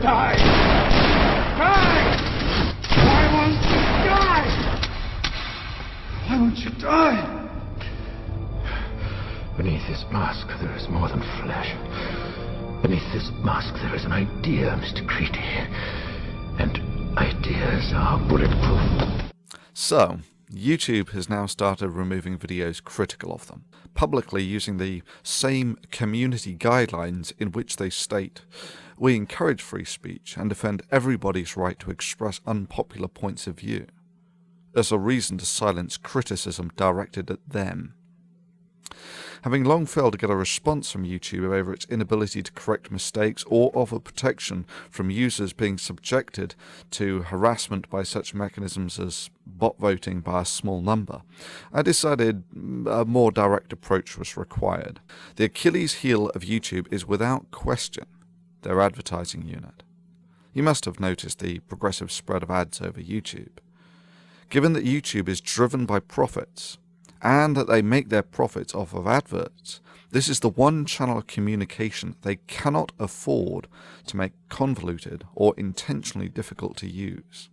Die! Die! Why won't you die? Why won't you die? Beneath this mask, there is more than flesh. Beneath this mask, there is an idea, Mr. Creedy. And ideas are bulletproof. So, YouTube has now started removing videos critical of them, publicly using the same community guidelines in which they state, "We encourage free speech and defend everybody's right to express unpopular points of view," as a reason to silence criticism directed at them. Having long failed to get a response from YouTube over its inability to correct mistakes or offer protection from users being subjected to harassment by such mechanisms as bot voting by a small number, I decided a more direct approach was required. The Achilles heel of YouTube is without question their advertising unit. You must have noticed the progressive spread of ads over YouTube. Given that YouTube is driven by profits, and that they make their profits off of adverts, this is the one channel of communication they cannot afford to make convoluted or intentionally difficult to use.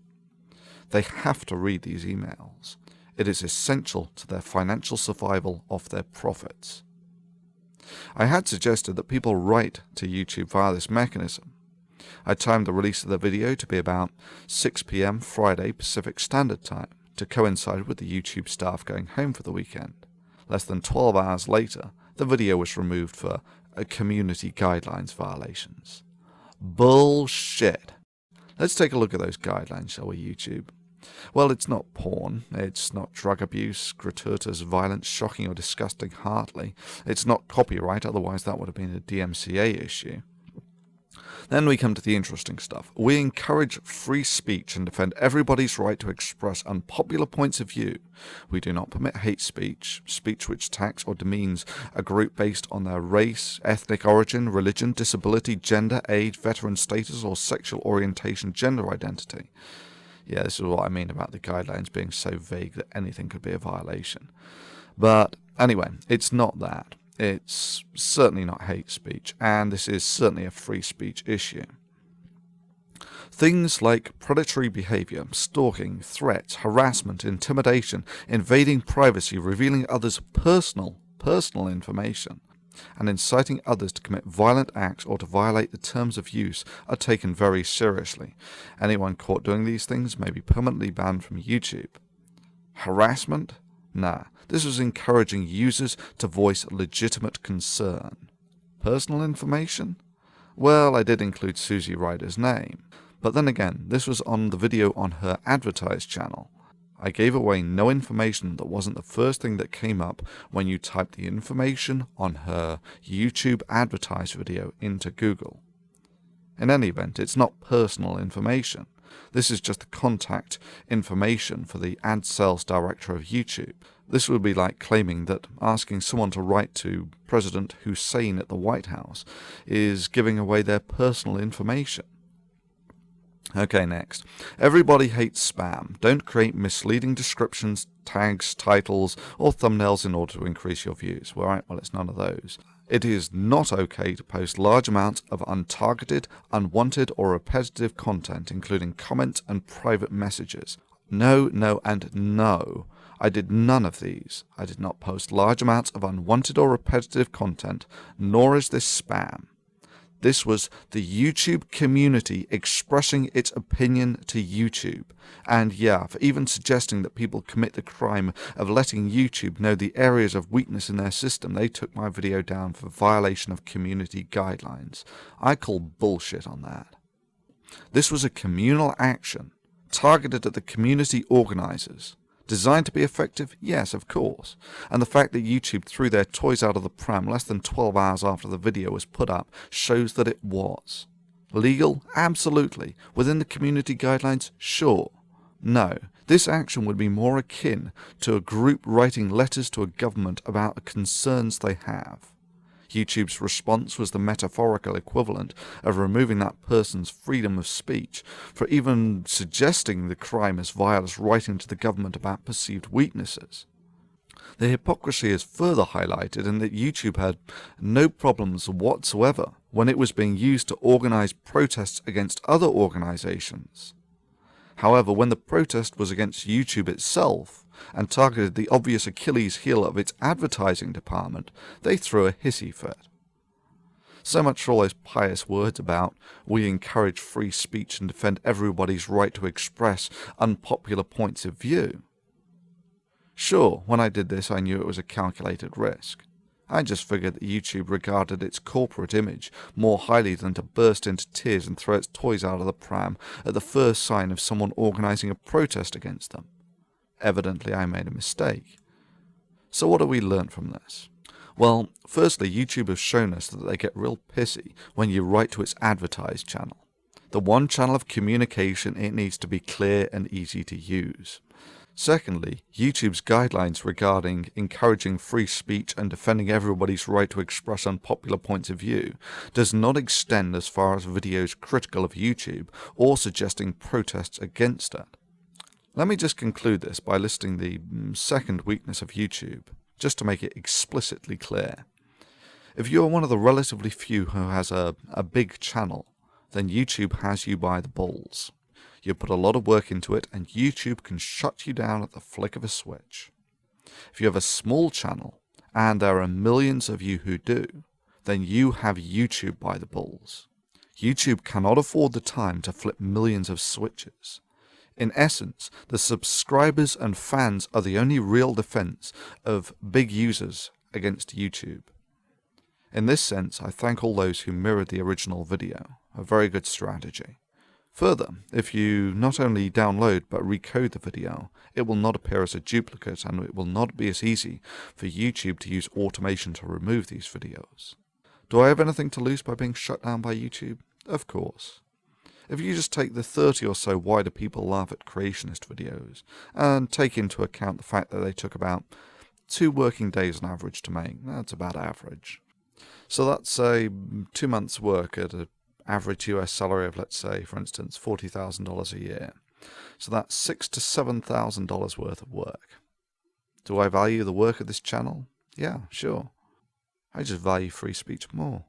They have to read these emails. It is essential to their financial survival of their profits. I had suggested that people write to YouTube via this mechanism. I timed the release of the video to be about 6 p.m. Friday Pacific Standard Time, to coincide with the YouTube staff going home for the weekend. Less than 12 hours later, the video was removed for community guidelines violations. Bullshit. Let's take a look at those guidelines, shall we, YouTube? Well, it's not porn, it's not drug abuse, gratuitous violence, shocking or disgusting hardly, it's not copyright, otherwise that would have been a DMCA issue. Then we come to the interesting stuff. We encourage free speech and defend everybody's right to express unpopular points of view. We do not permit hate speech, speech which attacks or demeans a group based on their race, ethnic origin, religion, disability, gender, age, veteran status, or sexual orientation, gender identity. Yeah, this is what I mean about the guidelines being so vague that anything could be a violation. But anyway, it's not that. It's certainly not hate speech, and this is certainly a free speech issue. Things like predatory behavior, stalking, threats, harassment, intimidation, invading privacy, revealing others' personal information, and inciting others to commit violent acts or to violate the terms of use are taken very seriously. Anyone caught doing these things may be permanently banned from YouTube. Harassment? Nah. This was encouraging users to voice legitimate concern. Personal information? Well, I did include Susie Ryder's name. But then again, this was on the video on her advertise channel. I gave away no information that wasn't the first thing that came up when you typed the information on her YouTube advertise video into Google. In any event, it's not personal information. This is just the contact information for the ad sales director of YouTube. This would be like claiming that asking someone to write to President Hussein at the White House is giving away their personal information. Okay, next. Everybody hates spam. Don't create misleading descriptions, tags, titles, or thumbnails in order to increase your views. Well, it's none of those. It is not okay to post large amounts of untargeted, unwanted, or repetitive content, including comments and private messages. No, no, and no. I did none of these. I did not post large amounts of unwanted or repetitive content, nor is this spam. This was the YouTube community expressing its opinion to YouTube. And yeah, for even suggesting that people commit the crime of letting YouTube know the areas of weakness in their system, they took my video down for violation of community guidelines. I call bullshit on that. This was a communal action targeted at the community organizers. Designed to be effective? Yes, of course. And the fact that YouTube threw their toys out of the pram less than 12 hours after the video was put up shows that it was. Legal? Absolutely. Within the community guidelines? Sure. No. This action would be more akin to a group writing letters to a government about the concerns they have. YouTube's response was the metaphorical equivalent of removing that person's freedom of speech for even suggesting the crime as vile as writing to the government about perceived weaknesses. The hypocrisy is further highlighted in that YouTube had no problems whatsoever when it was being used to organize protests against other organizations. However, when the protest was against YouTube itself and targeted the obvious Achilles heel of its advertising department, they threw a hissy fit. So much for all those pious words about we encourage free speech and defend everybody's right to express unpopular points of view. Sure, when I did this I knew it was a calculated risk. I just figured that YouTube regarded its corporate image more highly than to burst into tears and throw its toys out of the pram at the first sign of someone organizing a protest against them. Evidently I made a mistake. So what do we learn from this? Well, firstly, YouTube has shown us that they get real pissy when you write to its advertise channel. The one channel of communication, it needs to be clear and easy to use. Secondly, YouTube's guidelines regarding encouraging free speech and defending everybody's right to express unpopular points of view does not extend as far as videos critical of YouTube or suggesting protests against it. Let me just conclude this by listing the second weakness of YouTube, just to make it explicitly clear. If you are one of the relatively few who has a big channel, then YouTube has you by the balls. You put a lot of work into it and YouTube can shut you down at the flick of a switch. If you have a small channel, and there are millions of you who do, then you have YouTube by the balls. YouTube cannot afford the time to flip millions of switches. In essence, the subscribers and fans are the only real defense of big users against YouTube. In this sense, I thank all those who mirrored the original video, a very good strategy. Further, if you not only download but recode the video, it will not appear as a duplicate and it will not be as easy for YouTube to use automation to remove these videos. Do I have anything to lose by being shut down by YouTube? Of course. If you just take the 30 or so why do people laugh at creationist videos and take into account the fact that they took about 2 working days on average to make, that's about average. So that's say 2 months work at an average US salary of, let's say, for instance, $40,000 a year. So that's $6,000 to $7,000 worth of work. Do I value the work of this channel? Yeah, sure. I just value free speech more.